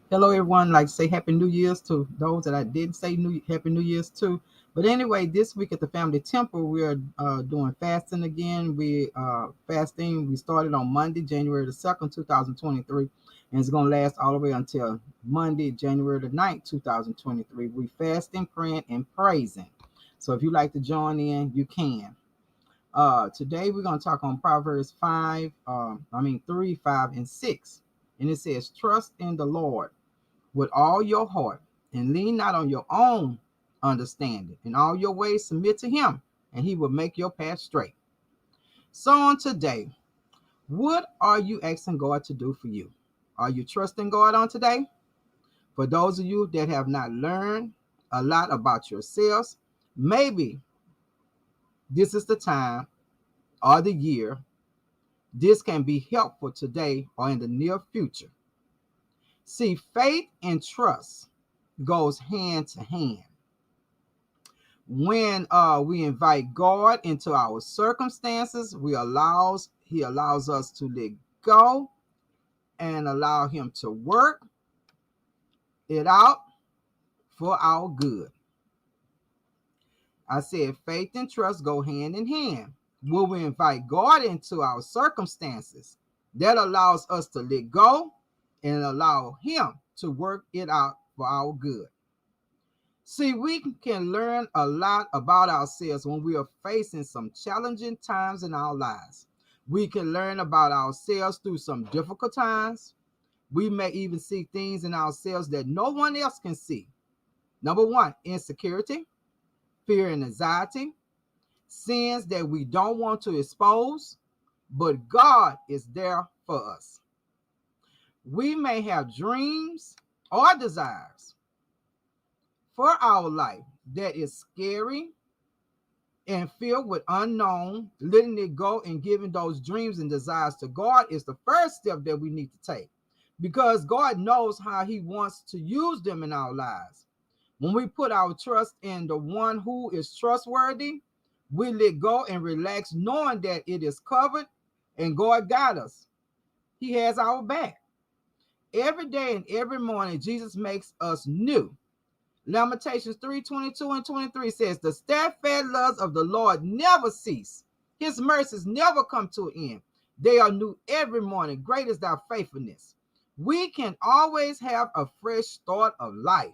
Hello, everyone. Like to say Happy New Year's to those that I didn't say Happy New Year's to. But anyway, this week at the Family Temple, we are doing fasting again. We started on Monday, January the 2nd, 2023, and it's going to last all the way until Monday, January the 9th, 2023. We fasting, praying, and praising. So if you like to join in, you can. Today we're going to talk on Proverbs 3, 5, and 6. And it says, trust in the Lord with all your heart and lean not on your own understanding. In all your ways, submit to him, and he will make your path straight. So, on today, what are you asking God to do for you? Are you trusting God on today? For those of you that have not learned a lot about yourselves, maybe this is the time or the year this can be helpful today or in the near future. See, faith and trust goes hand to hand. When we invite God into our circumstances, he allows us to let go and allow him to work it out for our good. I said faith and trust go hand in hand. When we invite God into our circumstances, that allows us to let go and allow him to work it out for our good. See, we can learn a lot about ourselves when we are facing some challenging times in our lives. We can learn about ourselves through some difficult times. We may even see things in ourselves that no one else can see. Number one, insecurity, fear and anxiety, sins that we don't want to expose, but God is there for us. We may have dreams or desires for our life that is scary and filled with unknown. Letting it go and giving those dreams and desires to God is the first step that we need to take, because God knows how he wants to use them in our lives. When we put our trust in the one who is trustworthy, we let go and relax, knowing that it is covered and God got us. He has our back. Every day and every morning, Jesus makes us new. Lamentations 3:22 and 23 says, the steadfast loves of the Lord never cease. His mercies never come to an end. They are new every morning. Great is thy faithfulness. We can always have a fresh start of life.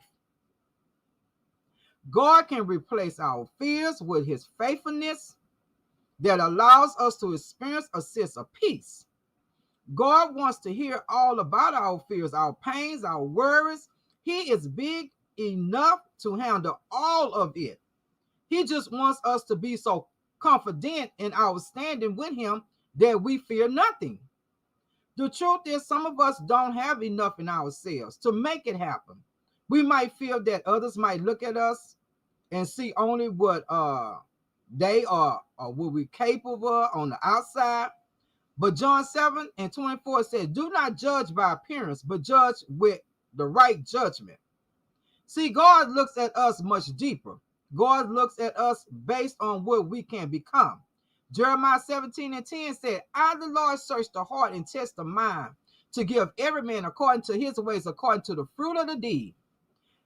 God can replace our fears with his faithfulness that allows us to experience a sense of peace. God wants to hear all about our fears, our pains, our worries. He is big enough to handle all of it. He just wants us to be so confident in our standing with him that we fear nothing. The truth is, some of us don't have enough in ourselves to make it happen. We might feel that others might look at us and see only what they are or what we're capable of on the outside. But John 7:24 says, do not judge by appearance, but judge with the right judgment. See, God looks at us much deeper. God looks at us based on what we can become. Jeremiah 17:10 said, I, the Lord, search the heart and test the mind to give every man according to his ways, according to the fruit of the deed.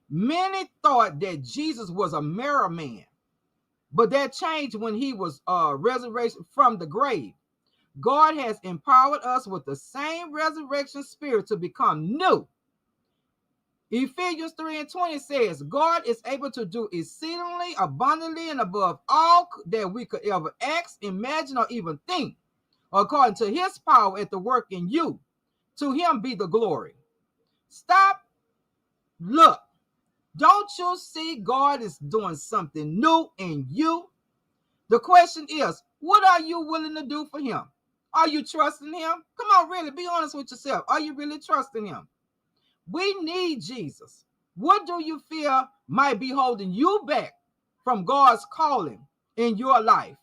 Many thought that Jesus was a mere man, but that changed when he was resurrected from the grave. God has empowered us with the same resurrection spirit to become new. Ephesians 3:20 says, God is able to do exceedingly abundantly and above all that we could ever ask, imagine, or even think, according to his power at the work in you. To him be the glory. Stop. Look. Don't you see God is doing something new in you? The question is, what are you willing to do for him? Are you trusting him? Come on, really, be honest with yourself. Are you really trusting him? We need Jesus. What do you feel might be holding you back from God's calling in your life?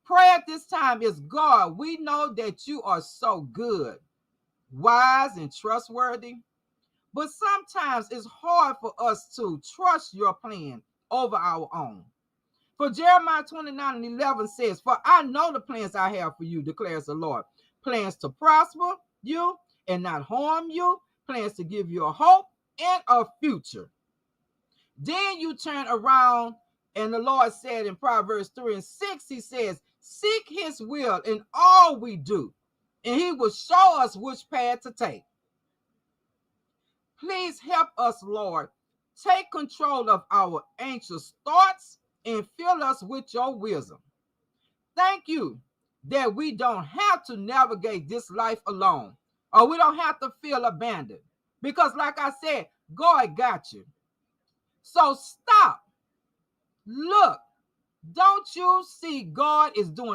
Prayer at this time is, God, we know that you are so good, wise, and trustworthy, but sometimes it's hard for us to trust your plan over our own. For Jeremiah 29:11 says, for I know the plans I have for you, declares the Lord. Plans to prosper you and not harm you, plans to give you a hope and a future. Then you turn around, and the Lord said in Proverbs 3 and 6, he says, seek his will in all we do, and he will show us which path to take. Please help us, Lord. Take control of our anxious thoughts and fill us with your wisdom. Thank you that we don't have to navigate this life alone, or we don't have to feel abandoned, because like I said, God got you. So stop. Look, don't you see God is doing